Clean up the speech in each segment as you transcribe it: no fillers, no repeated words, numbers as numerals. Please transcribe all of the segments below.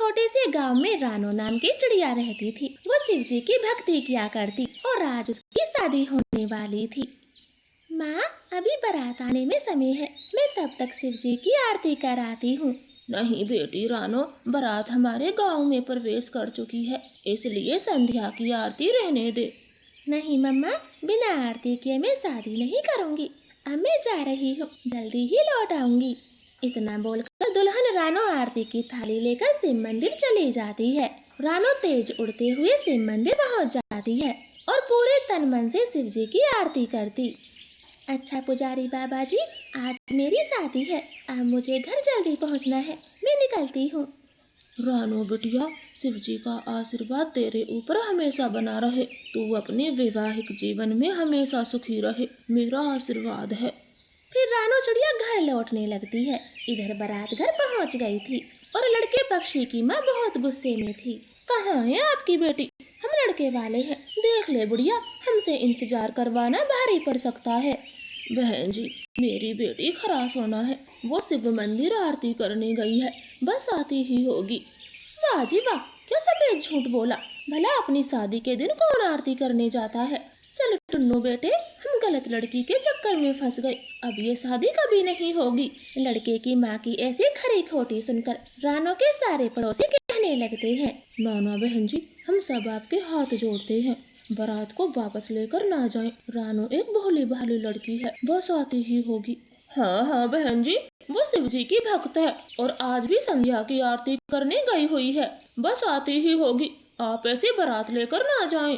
छोटे से गांव में रानो नाम की चिड़िया रहती थी। वो शिव जी की भक्ति किया करती और आज उसकी शादी होने वाली थी। माँ, अभी बारात आने में समय है, मैं तब तक शिव जी की आरती कराती हूँ। नहीं बेटी रानो, बारात हमारे गांव में प्रवेश कर चुकी है, इसलिए संध्या की आरती रहने दे। नहीं मम्मा, बिना आरती किए मैं शादी नहीं करूँगी। अब मैं जा रही हूँ, जल्दी ही लौट आऊंगी। इतना बोलकर दुल्हन रानो आरती की थाली लेकर शिव मंदिर चली जाती है। रानो तेज उड़ते हुए शिव मंदिर पहुँच जाती है और पूरे तन मन से शिव जी की आरती करती। अच्छा पुजारी बाबा जी, आज मेरी शादी है, अब मुझे घर जल्दी पहुँचना है, मैं निकलती हूँ। रानो बिटिया, शिव जी का आशीर्वाद तेरे ऊपर हमेशा बना रहे। तू अपने वैवाहिक जीवन में हमेशा सुखी रहे, मेरा आशीर्वाद है। फिर रानो चिड़िया घर लौटने लगती है। इधर बारात घर पहुंच गई थी और लड़के पक्षी की माँ बहुत गुस्से में थी। कहाँ है आपकी बेटी? हम लड़के वाले हैं। देख ले बुढ़िया, हमसे इंतजार करवाना भारी पड़ सकता है। बहन जी, मेरी बेटी खरास होना है, वो शिव मंदिर आरती करने गई है, बस आती ही होगी। वाह जी वाह, क्या सफेद झूठ बोला। भला अपनी शादी के दिन कौन आरती करने जाता है। चल टुन्नू बेटे, हम गलत लड़की के चक्कर में फंस गए, अब ये शादी कभी नहीं होगी। लड़के की माँ की ऐसी खरी खोटी सुनकर रानो के सारे पड़ोसी कहने लगते हैं। नाना बहन जी, हम सब आपके हाथ जोड़ते हैं, बारात को वापस लेकर ना जाएं। रानो एक भोली भाली लड़की है, बस आती ही होगी। हाँ हाँ बहन जी, वो शिव जी की भक्त है और आज भी संध्या की आरती करने गई हुई है, बस आती ही होगी। आप ऐसे बारात लेकर ना जाएं।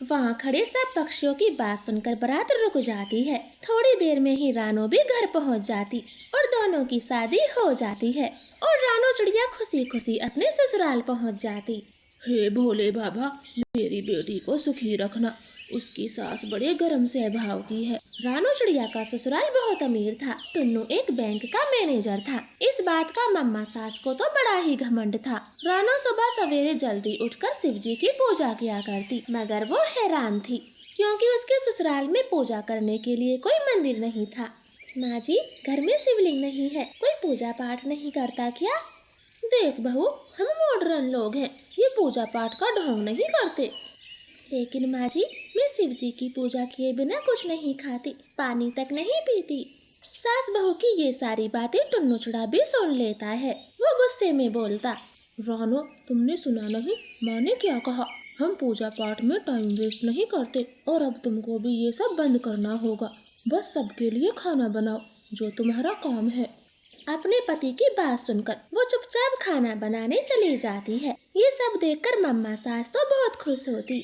वहाँ खड़े सब पक्षियों की बात सुनकर बारात रुक जाती है। थोड़ी देर में ही रानो भी घर पहुँच जाती और दोनों की शादी हो जाती है और रानो चिड़िया खुशी खुशी अपने ससुराल पहुँच जाती। हे भोले बाबा, मेरी बेटी को सुखी रखना, उसकी सास बड़े गर्म स्वभाव की है। रानो चिड़िया का ससुराल बहुत अमीर था। टुन्नू एक बैंक का मैनेजर था। इस बात का मम्मा सास को तो बड़ा ही घमंड था। रानो सुबह सवेरे जल्दी उठकर शिव जी की पूजा किया करती, मगर वो हैरान थी क्योंकि उसके ससुराल में पूजा करने के लिए कोई मंदिर नहीं था। माँ जी, घर में शिवलिंग नहीं है, कोई पूजा पाठ नहीं करता क्या? देख बहू, हम मॉडर्न लोग हैं, ये पूजा पाठ का ढोंग नहीं करते। लेकिन माँ जी, मैं शिव जी की पूजा किए बिना कुछ नहीं खाती, पानी तक नहीं पीती। सास बहू की ये सारी बातें टुन्नू चिड़ा भी सुन लेता है। वो गुस्से में बोलता। रानो, तुमने सुना नहीं, माँ ने क्या कहा? हम पूजा पाठ में टाइम वेस्ट नहीं करते और अब तुमको भी ये सब बंद करना होगा। बस सबके लिए खाना बनाओ, जो तुम्हारा काम है। अपने पति की बात सुनकर वो चुपचाप खाना बनाने चली जाती है। ये सब देखकर मम्मा सास तो बहुत खुश होती।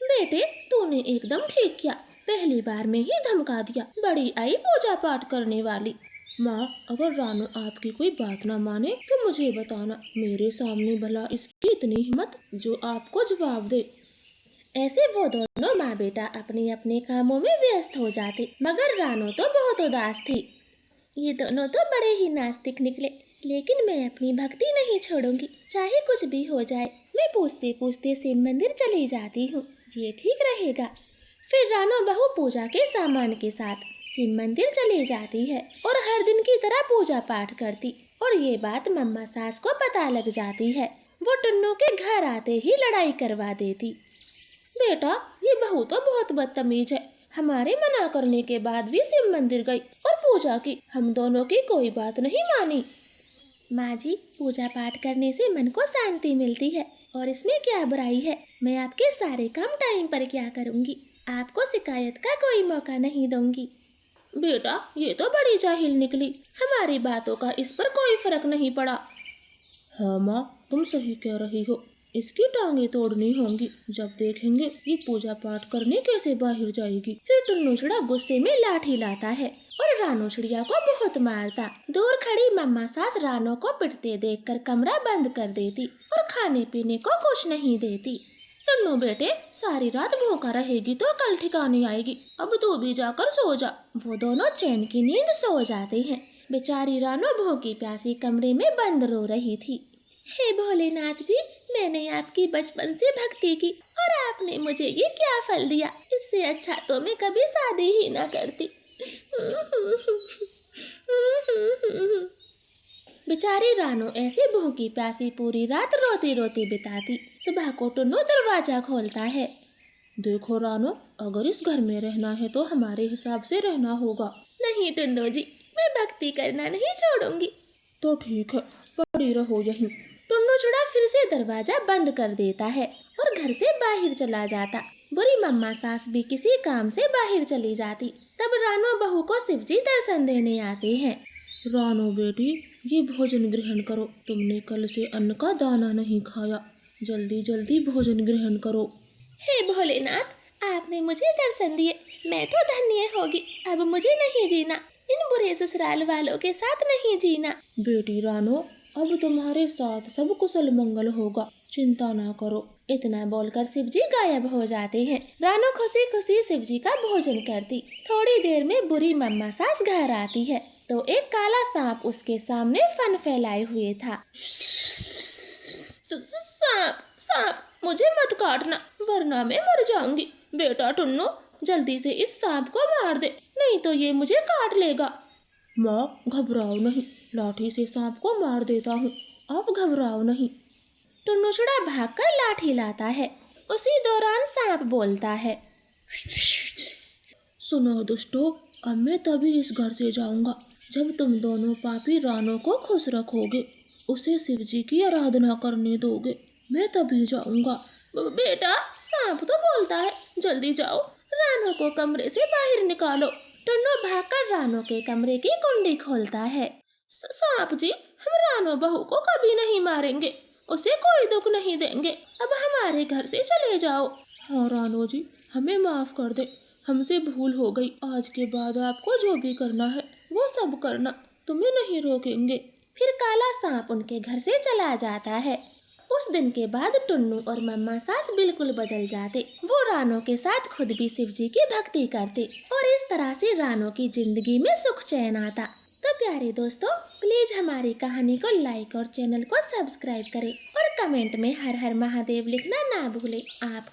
बेटे, तूने एकदम ठीक किया, पहली बार में ही धमका दिया, बड़ी आई पूजा पाठ करने वाली। माँ, अगर रानो आपकी कोई बात ना माने तो मुझे बताना, मेरे सामने भला इसकी इतनी हिम्मत जो आपको जवाब दे। ऐसे वो दोनों माँ बेटा अपने अपने कामों में व्यस्त हो जाते, मगर रानो तो बहुत उदास थी। ये दोनों तो बड़े ही नास्तिक निकले, लेकिन मैं अपनी भक्ति नहीं छोड़ूंगी, चाहे कुछ भी हो जाए। मैं पूछते पूछते शिव मंदिर चली जाती हूँ, ये ठीक रहेगा। फिर रानो बहू पूजा के सामान के साथ शिव मंदिर चली जाती है और हर दिन की तरह पूजा पाठ करती। और ये बात मम्मा सास को पता लग जाती है। वो टुन्नू के घर आते ही लड़ाई करवा देती। बेटा, ये बहू तो बहुत बदतमीज है, हमारे मना करने के बाद भी शिव मंदिर गई और पूजा की, हम दोनों की कोई बात नहीं मानी। माँ जी, पूजा पाठ करने से मन को शांति मिलती है और इसमें क्या बुराई है। मैं आपके सारे काम टाइम पर क्या करूँगी, आपको शिकायत का कोई मौका नहीं दूंगी। बेटा, ये तो बड़ी जाहिल निकली, हमारी बातों का इस पर कोई फर्क नहीं पड़ा। हाँ माँ, तुम सही कह रही हो, इसकी टांगे तोड़नी होंगी, जब देखेंगे ये पूजा पाठ करने कैसे बाहर जाएगी। फिर टुन्नू चिड़ा गुस्से में लाठी लाता है और रानो चिड़िया को बहुत मारता। दूर खड़ी मम्मा सास रानो को पिटते देखकर कमरा बंद कर देती और खाने पीने को कुछ नहीं देती। टुन्नू बेटे, सारी रात भूखा रहेगी तो कल ठिकाने आएगी, अब तू भी जाकर सो जा। वो दोनों चैन की नींद सो जाते हैं। बेचारी रानो भूखी प्यासी कमरे में बंद रो रही थी। हे भोलेनाथ जी, मैंने आपकी बचपन से भक्ति की और आपने मुझे ये क्या फल दिया। इससे अच्छा तो मैं कभी शादी ही ना करती। बेचारी रानो ऐसे भूखी प्यासी पूरी रात रोती रोती बिताती। सुबह को टुन्नू दरवाजा खोलता है। देखो रानो, अगर इस घर में रहना है तो हमारे हिसाब से रहना होगा। नहीं टुन्नू जी, मैं भक्ति करना नहीं छोड़ूंगी। तो ठीक है, पड़ी रहो यहीं। टुन्नू चूड़ा फिर से दरवाजा बंद कर देता है और घर से बाहर चला जाता। बुरी मम्मा सास भी किसी काम से बाहर चली जाती। तब रानो बहू को शिवजी दर्शन देने आते हैं। रानो बेटी, ये भोजन ग्रहण करो। तुमने कल से अन्न का दाना नहीं खाया, जल्दी जल्दी भोजन ग्रहण करो। हे भोलेनाथ, आपने मुझे दर्शन दिए, मैं तो धन्य होगी। अब मुझे नहीं जीना, इन बुरे ससुराल वालों के साथ नहीं जीना। बेटी रानो, अब तुम्हारे साथ सब कुशल मंगल होगा, चिंता ना करो। इतना बोलकर शिवजी गायब हो जाते हैं। रानो खुशी खुशी शिवजी का भोजन करती। थोड़ी देर में बुरी मम्मा सास घर आती है तो एक काला सांप उसके सामने फन फैलाए हुए था। सांप, सांप, मुझे मत काटना वरना मैं मर जाऊंगी। बेटा टुन्नू, जल्दी से इस सांप को मार दे, नहीं तो ये मुझे काट लेगा। माँ, घबराओ नहीं, लाठी से सांप को मार देता हूँ, आप घबराओ नहीं। टुन्नू छुड़ा भागकर लाठी लाता है। उसी दौरान सांप बोलता है, सुनो दुष्टो, अब मैं तभी इस घर से जाऊंगा जब तुम दोनों पापी रानो को खुश रखोगे, उसे शिवजी की आराधना करने दोगे। मैं तभी जाऊंगा। बेटा, सांप तो बोलता है, जल्दी जाओ, रानो को कमरे से बाहर निकालो। टुन्नू भागकर रानो के कमरे की कुंडी खोलता है। सांप जी, हम रानो बहू को कभी नहीं मारेंगे, उसे कोई दुख नहीं देंगे, अब हमारे घर से चले जाओ। हाँ रानो जी, हमें माफ कर दे, हमसे भूल हो गई। आज के बाद आपको जो भी करना है वो सब करना, तुम्हें नहीं रोकेंगे। फिर काला सांप उनके घर से चला जाता है। उस दिन के बाद टुन्नू और मम्मा सास बिल्कुल बदल जाते। वो रानो के साथ खुद भी शिवजी की भक्ति करते और इस तरह से रानो की जिंदगी में सुख चैन आता। तो प्यारे दोस्तों, प्लीज हमारी कहानी को लाइक और चैनल को सब्सक्राइब करें और कमेंट में हर हर महादेव लिखना ना भूलें। आप